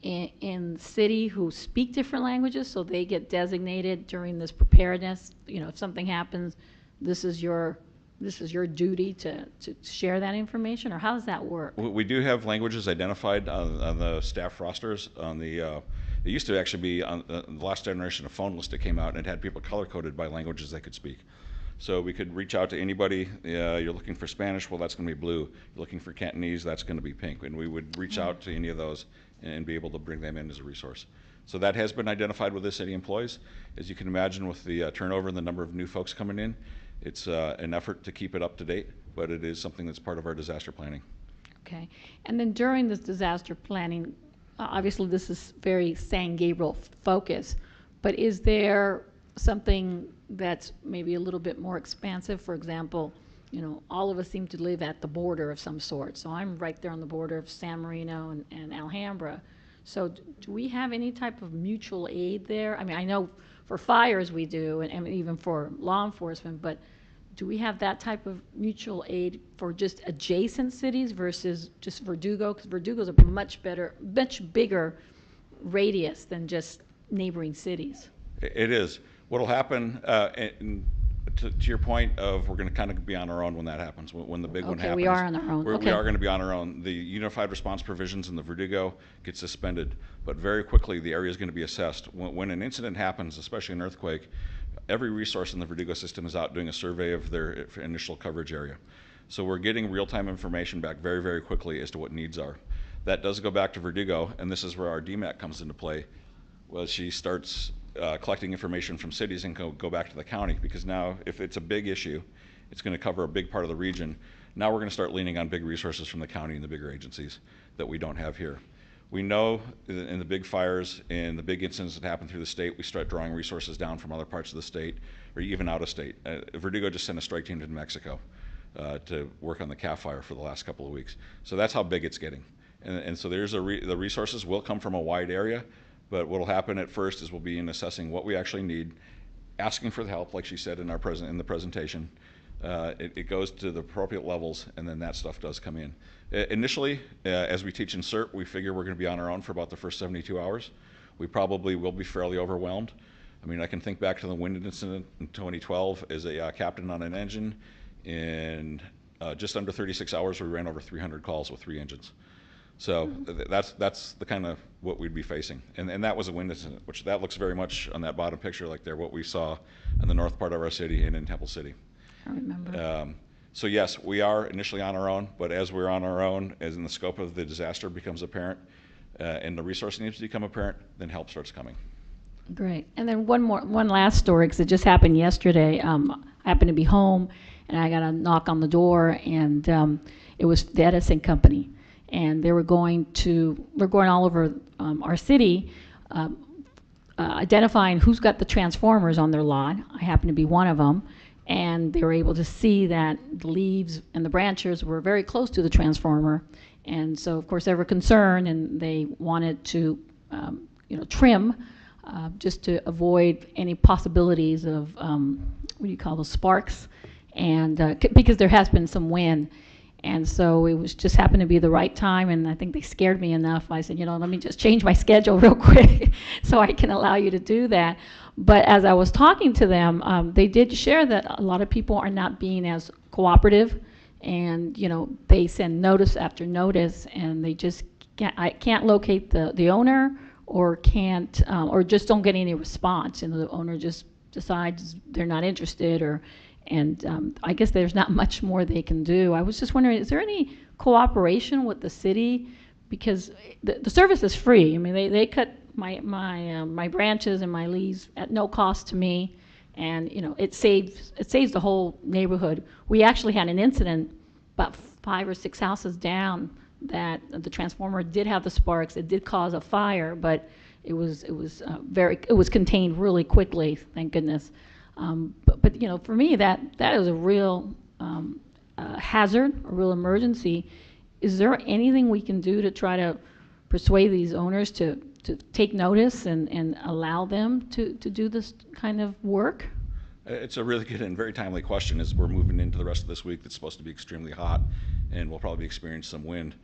in the city who speak different languages, so they get designated during this preparedness? If something happens, this is your duty to share that information, or how does that work? We do have languages identified on the staff rosters. It used to actually be on the last generation of phone list that came out, and it had people color-coded by languages they could speak. So we could reach out to anybody. You're looking for Spanish, well, that's going to be blue. You're looking for Cantonese, that's going to be pink. And we would reach out to any of those and be able to bring them in as a resource. So that has been identified with the city employees. As you can imagine, with the turnover and the number of new folks coming in, it's an effort to keep it up to date, but it is something that's part of our disaster planning. Okay. And then during this disaster planning, obviously this is very San Gabriel focused, but is there something that's maybe a little bit more expansive? For example, all of us seem to live at the border of some sort. So I'm right there on the border of San Marino and Alhambra. So do we have any type of mutual aid there? I mean, I know for fires we do, and even for law enforcement, but do we have that type of mutual aid for just adjacent cities versus just Verdugo? Because Verdugo's a much bigger radius than just neighboring cities. It is. What'll happen, and to your point of we're going to kind of be on our own when that happens, when the big one happens. Okay, we are on our own. We are going to be on our own. The unified response provisions in the Verdugo get suspended, but very quickly the area is going to be assessed. When an incident happens, especially an earthquake, every resource in the Verdugo system is out doing a survey of their initial coverage area. So we're getting real-time information back very, very quickly as to what needs are. That does go back to Verdugo, and this is where our DMAC comes into play. Well, she starts collecting information from cities and go back to the county, because now if it's a big issue, it's going to cover a big part of the region. Now we're going to start leaning on big resources from the county and the bigger agencies that we don't have here. We know in the big fires and the big incidents that happen through the state, we start drawing resources down from other parts of the state or even out of state. Verdugo just sent a strike team to New Mexico to work on the CAF fire for the last couple of weeks. So that's how big it's getting. And so there's the resources will come from a wide area, but what will happen at first is we'll be in assessing what we actually need, asking for the help, like she said in the presentation. It goes to the appropriate levels, and then that stuff does come in. Initially, as we teach in CERT, we figure we're going to be on our own for about the first 72 hours. We probably will be fairly overwhelmed. I mean, I can think back to the wind incident in 2012 as a captain on an engine. In just under 36 hours, we ran over 300 calls with 3 engines. So that's the kind of what we'd be facing. And that was a wind incident, which that looks very much on that bottom picture like there, what we saw in the north part of our city and in Temple City. I remember. So yes, we are initially on our own, but as we're on our own, as in the scope of the disaster becomes apparent, and the resource needs to become apparent, then help starts coming. Great. And then one last story, because it just happened yesterday. I happened to be home, and I got a knock on the door, and it was the Edison Company, and they were going all over our city, identifying who's got the transformers on their lot. I happened to be one of them. And they were able to see that the leaves and the branches were very close to the transformer. And so, of course, they were concerned, and they wanted to, trim just to avoid any possibilities of, what do you call those, sparks, and because there has been some wind. And so it was just happened to be the right time, and I think they scared me enough. I said, let me just change my schedule real quick so I can allow you to do that. But as I was talking to them, they did share that a lot of people are not being as cooperative, and they send notice after notice, and they just can't locate the owner, or can't, or just don't get any response, and the owner just decides they're not interested, and I guess there's not much more they can do. I was just wondering, is there any cooperation with the city? Because the service is free. I mean, they cut my branches and my leaves at no cost to me, and it saves the whole neighborhood. We actually had an incident about 5 or 6 houses down that the transformer did have the sparks. It did cause a fire, but it was it was contained really quickly, thank goodness. But you know, for me, that is a real hazard, a real emergency. Is there anything we can do to try to persuade these owners to take notice and allow them to do this kind of work? It's a really good and very timely question as we're moving into the rest of this week that's supposed to be extremely hot, and we'll probably experience some wind.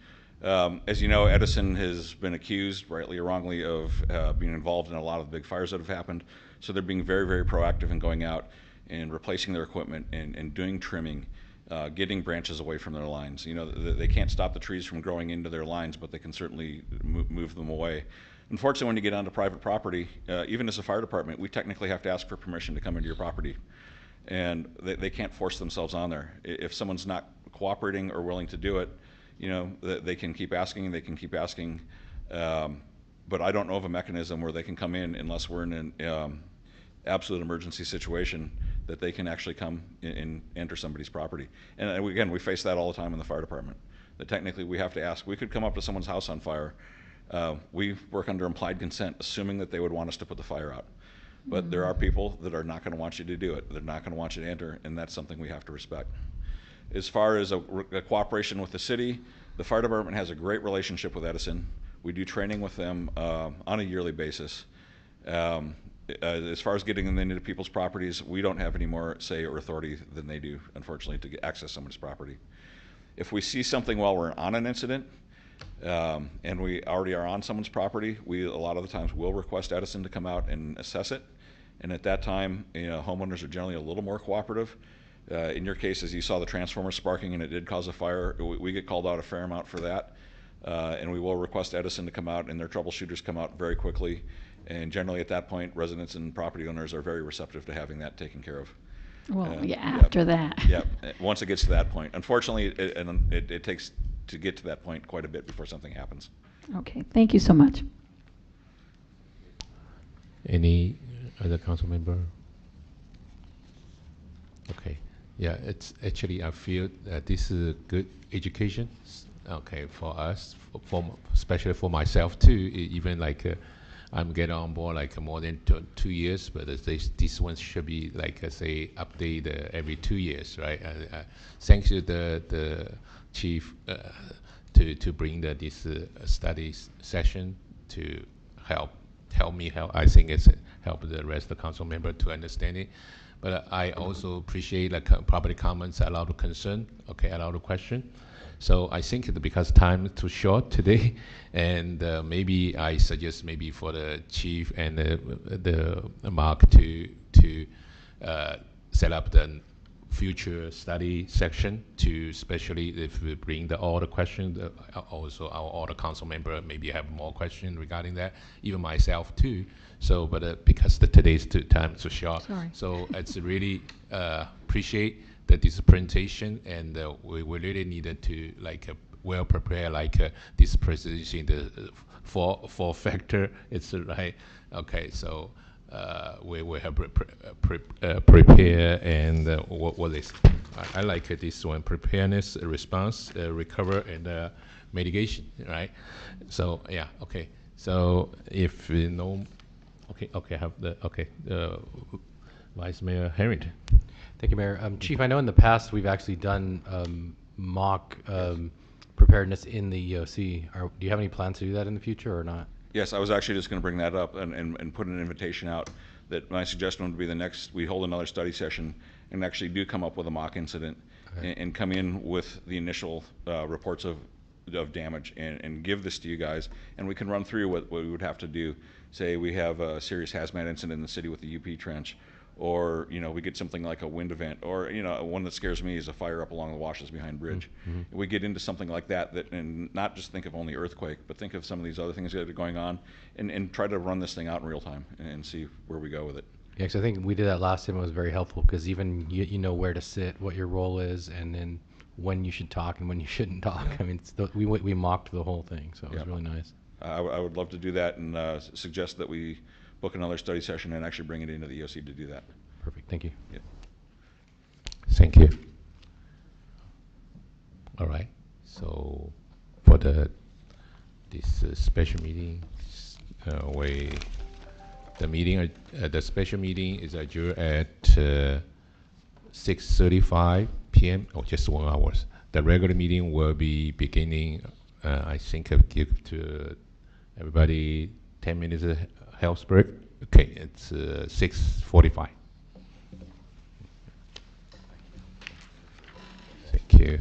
As you know, Edison has been accused, rightly or wrongly, of being involved in a lot of the big fires that have happened. So they're being very, very proactive in going out and replacing their equipment and doing trimming, getting branches away from their lines. You know, they can't stop the trees from growing into their lines, but they can certainly move them away. Unfortunately, when you get onto private property, even as a fire department, we technically have to ask for permission to come into your property. And they can't force themselves on there. If someone's not cooperating or willing to do it, you know, they can keep asking, but I don't know of a mechanism where they can come in unless we're in an absolute emergency situation that they can actually come and enter somebody's property. And again, we face that all the time in the fire department, that technically we have to ask. We could come up to someone's house on fire. We work under implied consent, assuming that they would want us to put the fire out. But there are people that are not going to want you to do it. They're not going to want you to enter, and that's something we have to respect. As far as a cooperation with the city, the fire department has a great relationship with Edison. We do training with them on a yearly basis. As far as getting them into people's properties, we don't have any more say or authority than they do, unfortunately, to access someone's property. If we see something while we're on an incident, and we already are on someone's property, we a lot of the times will request Edison to come out and assess it. And at that time, you know, homeowners are generally a little more cooperative. In your case, as you saw the transformer sparking and it did cause a fire, we get called out a fair amount for that. And we will request Edison to come out, and their troubleshooters come out very quickly. And generally at that point, residents and property owners are very receptive to having that taken care of. Well, yeah, after that. Yeah, once it gets to that point. Unfortunately, it takes to get to that point quite a bit before something happens. Okay, thank you so much. Any other council member? Okay. Yeah, it's actually, I feel that this is a good education, okay, for us, especially for myself too. Even like I'm getting on board like more than 2 years, but this one should be like say update every 2 years, right? Thanks to the chief to bring this study session to help me help. I think it's help the rest of the council member to understand it. But I also appreciate like property comments, a lot of concern, okay, a lot of question. So I think that because time is too short today, and maybe I suggest maybe for the chief and the Mark to set up the future study section to, especially if we bring all the questions, also all the council member maybe have more questions regarding that, even myself too. So, but because today's time is so short, sorry. So it's really appreciate that this presentation, and we really needed to like well prepare like this presentation, the four factor. It's right. Okay, so we have prepare and what is I like this one: preparedness, response, recover, and mitigation. Right. So yeah. Okay. So if you know, okay, have the Vice Mayor Harrington. Thank you, Mayor. Chief, I know in the past we've actually done mock preparedness in the EOC. Do you have any plans to do that in the future or not? Yes, I was actually just going to bring that up and put an invitation out that my suggestion would be the next, we hold another study session and actually do come up with a mock incident, okay, and come in with the initial reports of damage and give this to you guys, and we can run through what we would have to do. Say we have a serious hazmat incident in the city with the UP trench, or you know, we get something like a wind event, or you know, one that scares me is a fire up along the washes behind bridge. Mm-hmm. We get into something like that, and not just think of only earthquake, but think of some of these other things that are going on, and try to run this thing out in real time and see where we go with it. Yeah, because I think we did that last time. It was very helpful because even you know where to sit, what your role is, and then when you should talk and when you shouldn't talk. Yeah. I mean, we mocked the whole thing, so it was really nice. I would love to do that, and suggest that we book another study session and actually bring it into the EOC to do that. Perfect. Thank you. Yeah. Thank you. All right. So for this special meeting the special meeting is adjourned at 6:35 p.m. or just 1 hour. The regular meeting will be beginning. I think I'll give to everybody 10 minutes of health break. Okay, it's 6:45. Thank you.